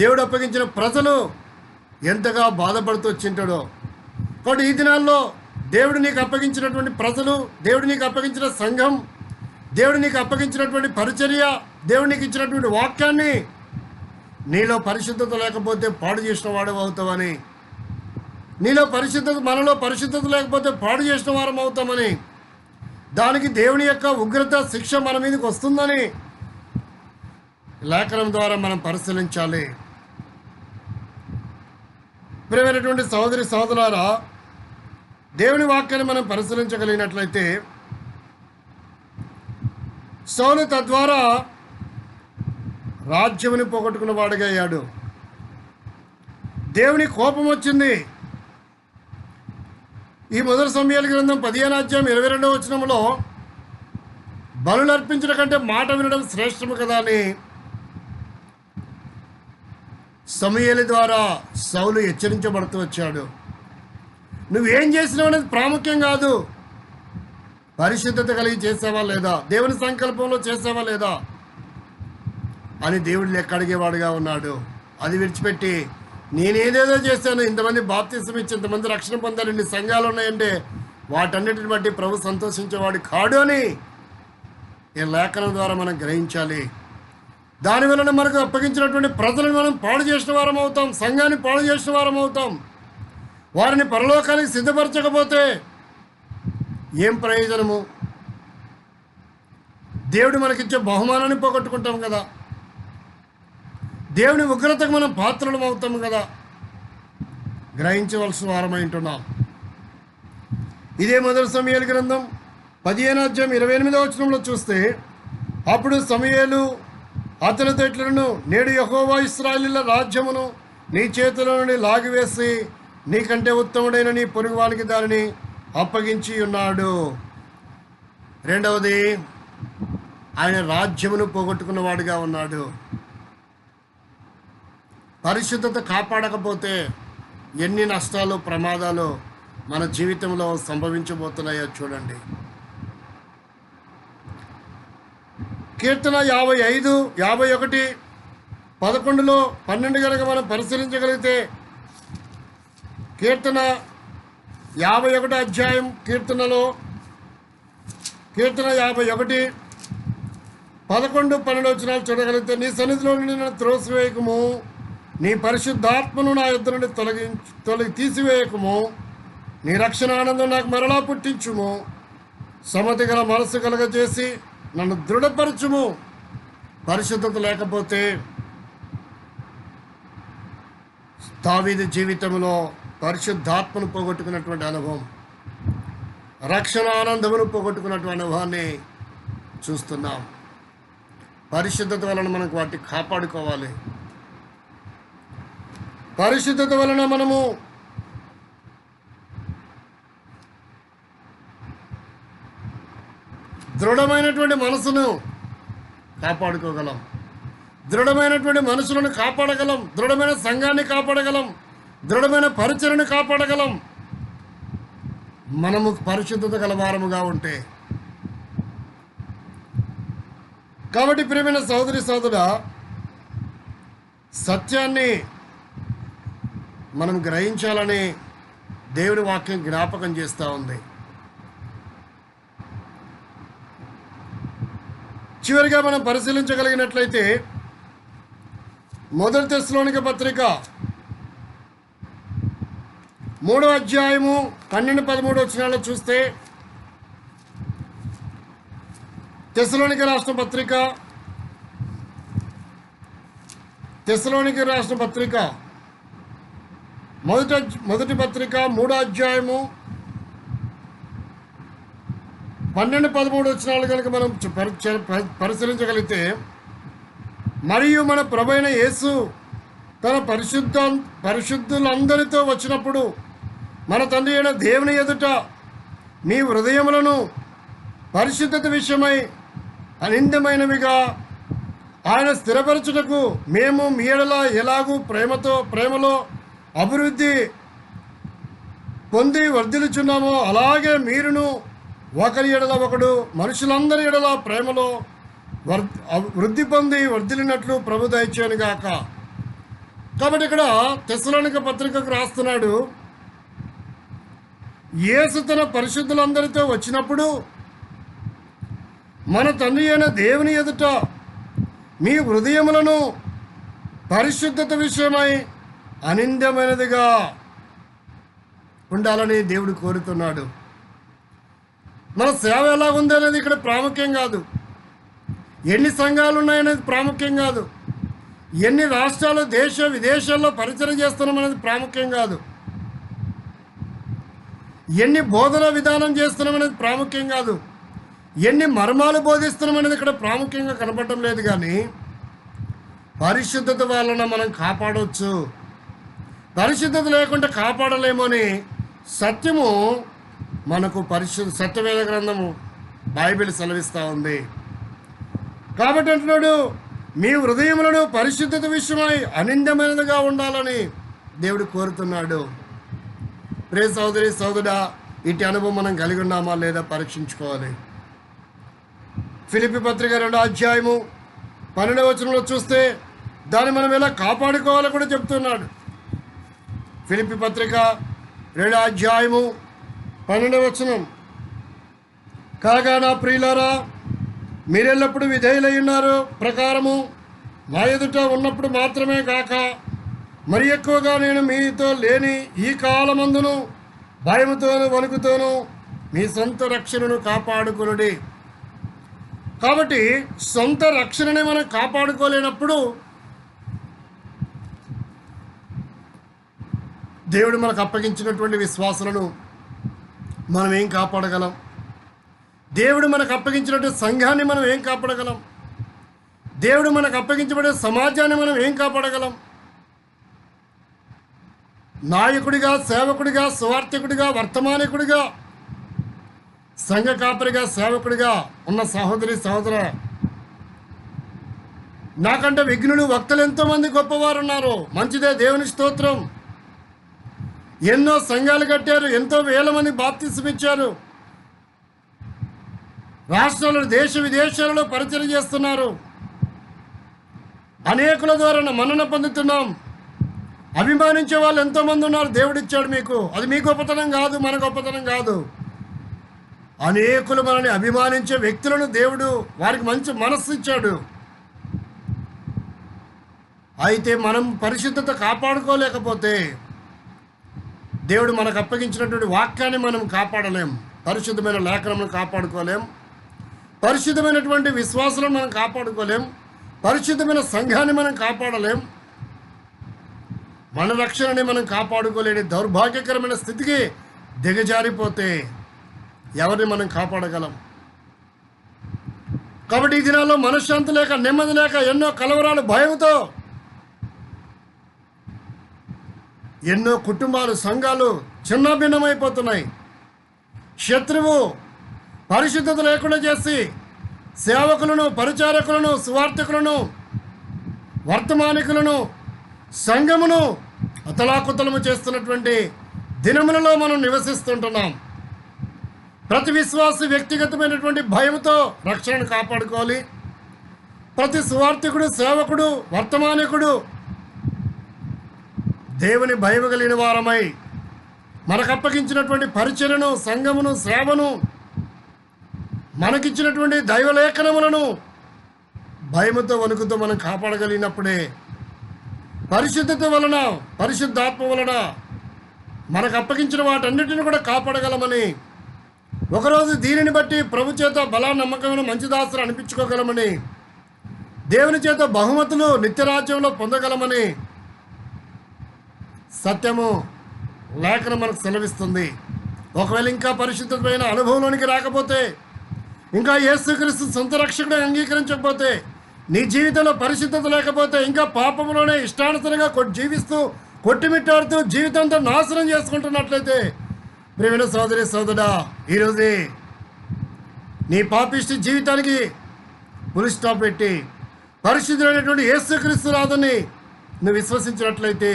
దేవుడు అప్పగించిన ప్రజలు ఎంతగా బాధపడుతూ వచ్చింటాడో. కాబట్టి ఈ దినాల్లో దేవుడు నీకు అప్పగించినటువంటి ప్రజలు, దేవుడు నీకు అప్పగించిన సంఘం, దేవుడు నీకు అప్పగించినటువంటి పరిచర్య, దేవుడు నీకు ఇచ్చినటువంటి వాక్యాన్ని నీలో పరిశుద్ధత లేకపోతే పాడు చేసిన వాడు అవుతావని, మనలో పరిశుద్ధత లేకపోతే పాడు చేసిన వారం అవుతామని, దానికి దేవుని యొక్క ఉగ్రత శిక్ష మన మీదకి వస్తుందని లేఖనం ద్వారా మనం పరిశీలించాలి. ప్రియమైనటువంటి సహోదరి సహోదరులారా, దేవుని వాక్యాన్ని మనం పరిశీలించగలిగినట్లయితే సౌలు తద్వారా రాజ్యముని పోగొట్టుకున్న వాడిగా అయ్యాడు. దేవుని కోపం వచ్చింది. ఈ మొదటి సమూయేలు గ్రంథం 15వ అధ్యాయం 22వ వచనంలో బలులు అర్పించడం కంటే మాట వినడం శ్రేష్టము కదా అని సమూయేలు ద్వారా సౌలు హెచ్చరించబడుతూ వచ్చాడు. నువ్వేం చేసినావు అనేది ప్రాముఖ్యం కాదు, పరిశుద్ధత కలిగి చేసావా లేదా, దేవుని సంకల్పంలో చేసావా లేదా అని దేవుడు లెక్క అడిగేవాడుగా ఉన్నాడు. అది విడిచిపెట్టి నేనేదేదో చేశాను, ఇంతమంది బాప్తిసం ఇచ్చి ఇంతమంది రక్షణ పొందాలి, ఇన్ని సంఘాలు ఉన్నాయంటే వాటన్నిటిని బట్టి ప్రభు సంతోషించేవాడు కాడు అని ఈ లేఖనం ద్వారా మనం గ్రహించాలి. దానివలన మనకు అప్పగించినటువంటి ప్రజలను మనం పాడు చేసిన వారం అవుతాం, సంఘాన్ని పాడు చేసిన వారం అవుతాం. వారిని పరలోకానికి సిద్ధపరచకపోతే ఏం ప్రయోజనము? దేవుడు మనకిచ్చే బహుమానాన్ని పోగొట్టుకుంటాం కదా, దేవుని ఉగ్రతకు మనం పాత్రలం అవుతాం కదా. గ్రహించవలసిన వారమై ఉంటున్నాం. ఇదే మొదటి సమూయేలు గ్రంథం 15వ అధ్యాయం 28వ వచనంలో చూస్తే, అప్పుడు సమూయేలు అతనితో ఇట్లను, నేడు యెహోవా ఇశ్రాయేలీయుల రాజ్యమును నీ చేతిలో నుండి లాగివేసి నీకంటే ఉత్తముడైన నీ పొరుగువానికి దానిని అప్పగించి ఉన్నాడు. రెండవది, ఆయన రాజ్యమును పోగొట్టుకున్నవాడుగా ఉన్నాడు. పరిశుద్ధత కాపాడకపోతే ఎన్ని నష్టాలు ప్రమాదాలు మన జీవితంలో సంభవించబోతున్నాయో చూడండి. కీర్తన 55, 51, 11లో 12 కనుక మనం పరిశీలించగలిగితే, కీర్తన 51 అధ్యాయం కీర్తనలో కీర్తన 51, 11, 12 వచనాలు చూడగలిగితే, నీ సన్నిధిలో నుండి నన్ను త్రోసివేయకము, నీ పరిశుద్ధాత్మను నా యుద్ధ నుండి తొలగి తీసివేయకము, నీ రక్షణ ఆనందం నాకు మరలా పుట్టించుము, సమతి గల మనసు కలగజేసి నన్ను దృఢపరచుము. పరిశుద్ధత లేకపోతే దావీదు జీవితంలో పరిశుద్ధాత్మను పోగొట్టుకున్నటువంటి అనుభవం, రక్షణ ఆనందమును పోగొట్టుకున్నటువంటి అనుభవాన్ని చూస్తున్నాం. పరిశుద్ధత వలన మనకు వాటిని కాపాడుకోవాలి. పరిశుద్ధత వలన మనము దృఢమైనటువంటి మనసును కాపాడుకోగలం, దృఢమైనటువంటి మనుషులను కాపాడగలం, దృఢమైన సంఘాన్ని కాపాడగలం, దృఢమైన పరిచయను కాపాడగలం, మనము పరిశుద్ధత గలవారముగా ఉంటే. కాబట్టి ప్రియమైన సోదరి సోదరుడా, సత్యాన్ని మనం గ్రహించాలని దేవుని వాక్యం జ్ఞాపకం చేస్తూ ఉంది. చివరిగా మనం పరిశీలించగలిగినట్లయితే మొదటి తెస్సలోనిక పత్రిక 3వ అధ్యాయము 12, 13 వచనాల్లో చూస్తే, తెస్సలోనిక రాసిన పత్రిక మొదటి పత్రిక 3వ అధ్యాయము 12-13 వచనాలు కనుక మనం పరిశీలించగలిగితే, మరియు మన ప్రభువైన యేసు తన పరిశుద్ధులందరితో వచ్చినప్పుడు మన తండ్రి అయిన దేవుని ఎదుట మీ హృదయములను పరిశుద్ధత విషయమై అనింద్యమైనవిగా ఆయన స్థిరపరచుటకు మేము మీ ఎడల ఎలాగూ ప్రేమలో అభివృద్ధి పొంది వర్ధిల్లుచున్నామో, అలాగే మీరును ఒకరి ఎడల ఒకడు మనుషులందరి ఎడల ప్రేమలో వృద్ధి పొంది వర్ధిల్లినట్లు ప్రభు దయచేయను గాక. కాబట్టి ఇక్కడ తెస్సలోనిక పత్రికకు రాస్తున్నాడు, యేసు తన పరిశుద్ధులందరితో వచ్చినప్పుడు మన తండ్రి అయిన దేవుని ఎదుట మీ హృదయములను పరిశుద్ధత విషయమై అనింద్యమైనదిగా ఉండాలని దేవుడు కోరుతున్నాడు. మన సేవ ఎలా ఉంది అనేది ఇక్కడ ప్రాముఖ్యం కాదు, ఎన్ని సంఘాలు ఉన్నాయనేది ప్రాముఖ్యం కాదు, ఎన్ని రాష్ట్రాలు దేశ విదేశాల్లో పరిచయం చేస్తున్నాం అనేది ప్రాముఖ్యం కాదు, ఎన్ని బోధన విధానం చేస్తున్నాం అనేది ప్రాముఖ్యం కాదు, ఎన్ని మర్మాలు బోధిస్తున్నాం అనేది ఇక్కడ ప్రాముఖ్యంగా కనపడటం లేదు. కానీ పరిశుద్ధత వలన మనం కాపాడవచ్చు, పరిశుద్ధత లేకుండా కాపాడలేమో అని సత్యము మనకు సత్యవేద గ్రంథము బైబిల్ సెలవిస్తూ ఉంది. కాబట్టి అంటున్నాడు, మీ హృదయములను పరిశుద్ధత విషయమై అనింద్యమైనదిగా ఉండాలని దేవుడు కోరుతున్నాడు. ప్రియ సోదరి సోదరుడా, ఇటు అనుభవం మనం కలిగి ఉన్నామా లేదా పరీక్షించుకోవాలి. ఫిలిప్పీ పత్రిక 2వ అధ్యాయము 12వ వచనంలో చూస్తే దాన్ని మనం ఎలా కాపాడుకోవాలో కూడా చెప్తున్నాడు. ఫిలిప్పీ పత్రిక 2వ అధ్యాయము 12వ వచనం, కాగా నా ప్రియులారా, మీరెల్లప్పుడు విధేయులై ఉన్నారు ప్రకారము నా ఎదుట ఉన్నప్పుడు మాత్రమే కాక మరి ఎక్కువగా నేను మీతో లేని ఈ కాలమందును భయముతోను వణుకుతోను మీ సొంత రక్షణను కాపాడుకొనుడి. కాబట్టి సొంత రక్షణని మనం కాపాడుకోలేనప్పుడు దేవుడు మనకు అప్పగించినటువంటి విశ్వాసాలను మనం ఏం కాపాడగలం? దేవుడు మనకు అప్పగించినటువంటి సంఘాన్ని మనం ఏం కాపాడగలం? దేవుడు మనకు అప్పగించబడే సమాజాన్ని మనం ఏం కాపాడగలం? నాయకుడిగా, సేవకుడిగా, సువార్థికుడిగా, వర్తమానికుడిగా, సంఘ కాపరిగా, సేవకుడిగా ఉన్న సహోదరి సహోదర, నాకంటే విఘ్నులు వక్తలు ఎంతోమంది గొప్పవారు ఉన్నారు. మంచిదే, దేవుని స్తోత్రం. ఎన్నో సంఘాలు కట్టారు, ఎంతో వేల మంది బాప్తిసం ఇచ్చారు, రాష్ట్రాలు దేశ విదేశాలలో పరిచయం చేస్తున్నారు, అనేకుల ద్వారా మన్నన పొందుతున్నాం. అభిమానించే వాళ్ళు ఎంతోమంది ఉన్నారు. దేవుడిచ్చాడు మీకు, అది మీ గొప్పతనం కాదు, మన గొప్పతనం కాదు. అనేకులు మనల్ని అభిమానించే వ్యక్తులను దేవుడు వారికి మంచి మనస్సు ఇచ్చాడు. అయితే మనం పరిశుద్ధత కాపాడుకోలేకపోతే దేవుడు మనకు అప్పగించినటువంటి వాక్యాన్ని మనం కాపాడలేం, పరిశుద్ధమైన లేఖనమును కాపాడుకోలేం, పరిశుద్ధమైనటువంటి విశ్వాసాలను మనం కాపాడుకోలేం, పరిశుద్ధమైన సంఘాన్ని మనం కాపాడలేం, మన రక్షణని మనం కాపాడుకోలేని దౌర్భాగ్యకరమైన స్థితికి దిగజారిపోతే ఎవరిని మనం కాపాడగలం? కాబట్టి ఈ దినాల్లో మనశ్శాంతి లేక, నెమ్మది లేక, ఎన్నో కలవరాలు, భయంతో ఎన్నో కుటుంబాలు, సంఘాలు చిన్నభిన్నమైపోతున్నాయి. శత్రువు పరిశుద్ధత లేకుండా చేసి సేవకులను, పరిచారకులను, సువార్థికులను, వర్తమానికులను, సంఘమును అతలాకుతలము చేస్తున్నటువంటి దినములలో మనం నివసిస్తుంటున్నాం. ప్రతి విశ్వాసి వ్యక్తిగతమైనటువంటి భయంతో రక్షణను కాపాడుకోవాలి. ప్రతి సువార్థికుడు, సేవకుడు, వర్తమానికుడు దేవుని భయం కలిగిన వారమై మనకు అప్పగించినటువంటి పరిచర్యను, సంఘమును, సేవను, మనకిచ్చినటువంటి దైవలేఖనములను భయముతో వణుకుతో మనం కాపాడగలిగినప్పుడే పరిశుద్ధత వలన, పరిశుద్ధాత్మ వలన మనకు అప్పగించిన వాటన్నిటిని కూడా కాపాడగలమని, ఒకరోజు దీనిని బట్టి ప్రభు చేత బలా నమ్మకమైన మంచి దాసులు అనిపించుకోగలమని, దేవుని చేత బహుమతులు నిత్యరాజ్యంలో పొందగలమని సత్యము లేఖనం మనకు సెలవిస్తుంది. ఒకవేళ ఇంకా పరిశుద్ధమైన అనుభవంలోనికి రాకపోతే, ఇంకా యేసుక్రీస్తు సొంత రక్షకుడు అంగీకరించకపోతే, నీ జీవితంలో పరిశుద్ధత లేకపోతే, ఇంకా పాపంలోనే ఇష్టానుసరంగా జీవిస్తూ కొట్టిమిట్టాడుతూ జీవితంతో నాశనం చేసుకుంటున్నట్లయితే, ప్రియమైన సోదరి సోదరుడా, ఈరోజే నీ పాపిష్టి జీవితానికి ఫుల్ స్టాప్ పెట్టి పరిశుద్ధుడైనటువంటి యేసుక్రీస్తు రాదని నువ్వు విశ్వసించినట్లయితే,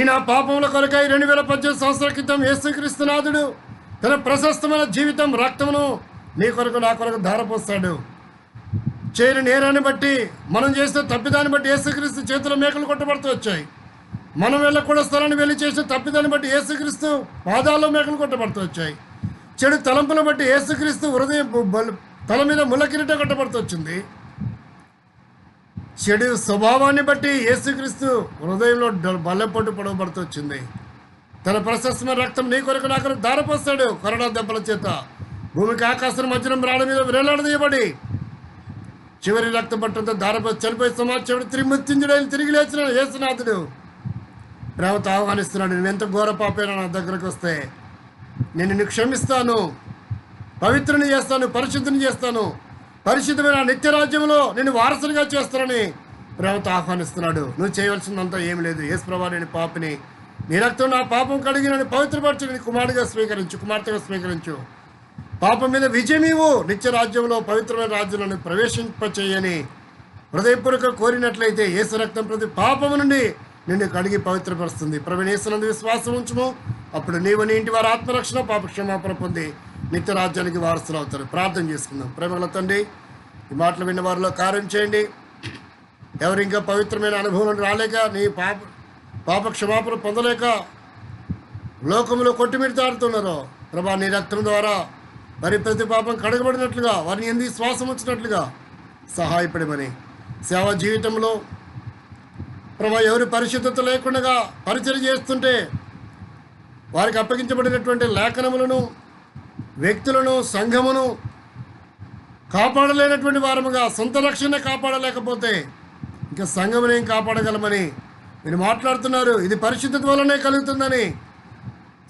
నా పాపముల కొరకై 2018 సంవత్సరాల క్రితం యేసుక్రీస్తు నాథుడు తన ప్రశస్తమైన జీవితం రక్తమును నీ కొరకు నా కొరకు ధారపోస్తాడు. చేయని నేరాన్ని బట్టి, మనం చేసిన తప్పిదాన్ని బట్టి యేసుక్రీస్తు చేతిలో మేకలు కొట్టబడుతూ వచ్చాయి. మనం వెళ్ళకూడని స్థలాన్ని వెళ్ళి చేసిన తప్పిదాన్ని బట్టి యేసుక్రీస్తు పాదాల్లో మేకలు కొట్టబడుతూ వచ్చాయి. చెడు తలంపులను బట్టి యేసుక్రీస్తు హృదయం తల మీద ముళ్ళ కిరీటం కొట్టబడుతూ వచ్చింది. చెడు స్వభావాన్ని బట్టి యేసుక్రీస్తు హృదయంలో బల్లెపోటు పొడవబడుతూ వచ్చింది. తన ప్రశస్తమైన రక్తం నీ కొరకు నా కొరకు ధారపోస్తాడు. కరోనా దెబ్బల చేత భూమికి ఆకాశం మధ్యనం రాళ్ళ మీద వేలాడదీయబడి చివరి రక్త పట్టంతో ధారపోసి చనిపోయి సమాచారం త్రిమృత్యుంజుడైన తిరిగి లేచిన యేసునాథుడు ప్రేమతో ఆహ్వానిస్తున్నాడు. నువ్వెంత ఘోర పాపైనా నా దగ్గరకు వస్తే నేను నిన్ను క్షమిస్తాను, పవిత్రుని చేస్తాను, పరిశుద్ధిని చేస్తాను, పరిశుద్ధమైన నిత్యరాజ్యంలో నేను వారసునిగా చేస్తానని ప్రేమతో ఆహ్వానిస్తున్నాడు. నువ్వు చేయవలసిందంతా ఏమి లేదు. యేసు ప్రభువా, నేను పాపిని, నీ రక్తం నా పాపం కడిగి నన్ను పవిత్రపరచు, నేను కుమారుడిగా స్వీకరించు, కుమార్తెగా స్వీకరించు, పాపం మీద విజయమీవు, నిత్యరాజ్యంలో పవిత్రమైన రాజ్యంలో ప్రవేశింపచేయని హృదయపూర్వక కోరినట్లయితే యేసు రక్తం ప్రతి పాపము నుండి నిన్ను కడిగి పవిత్రపరుస్తుంది. ప్రభువైన యేసునందు విశ్వాసం ఉంచుము, అప్పుడు నీవు నీ ఇంటి వారి ఆత్మరక్షణ పాప క్షమాపణ పొంది నిత్య రాజ్యానికి వారసులు అవుతారు. ప్రార్థన చేసుకుందాం. ప్రేమగల తండ్రి, ఈ మాటలు విన్న వారిలో కార్యం చేయండి. ఎవరు ఇంకా పవిత్రమైన అనుభవం రాలేక, నీ పాప క్షమాపణ పొందలేక లోకంలో కొట్టిమిడతాడుతున్నారో, ప్రభా నీ రక్తం ద్వారా మరి ప్రతి పాపం కడగబడినట్లుగా, వారిని ఎందుకు శ్వాసం వచ్చినట్లుగా సహాయపడమని, సేవా జీవితంలో ప్రభా ఎవరు పరిశుద్ధత లేకుండా పరిచయం చేస్తుంటే వారికి అప్పగించబడినటువంటి లేఖనములను, వ్యక్తులను, సంఘమును కాపాడలేనటువంటి వారముగా, సొంత రక్షణ కాపాడలేకపోతే ఇంకా సంఘముని ఏం కాపాడగలమని మీరు మాట్లాడుతున్నారు. ఇది పరిశుద్ధత వల్లనే కలుగుతుందని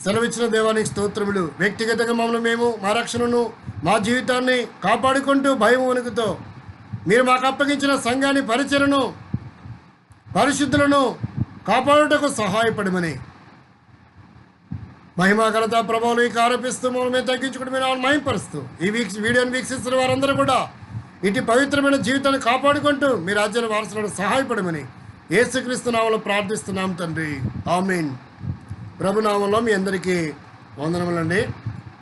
సెలవిచ్చిన దేవానికి స్తోత్రములు. వ్యక్తిగతంగా మమ్మల్ని మేము, మా రక్షణను, మా జీవితాన్ని కాపాడుకుంటూ భయం వణుకుతో మీరు మాకు అప్పగించిన సంఘాన్ని, పరిచయను, పరిశుద్ధులను కాపాడుటకు సహాయపడమని, మహిమా ఘనత ప్రభావం ఆరోపిస్తూ మమ్మల్ని తగ్గించుకుంటూ మీరు మహిమపరుస్తూ ఈ వీడియోని వీక్షిస్తున్న వారందరూ కూడా ఇటు పవిత్రమైన జీవితాన్ని కాపాడుకుంటూ మీ రాజ్యాన్ని వారసులను సహాయపడమని యేసుక్రీస్తు నామములో ప్రార్థిస్తున్నాం తండ్రి. ఆమేన్. ప్రభునామంలో మీ అందరికీ వందనములండి.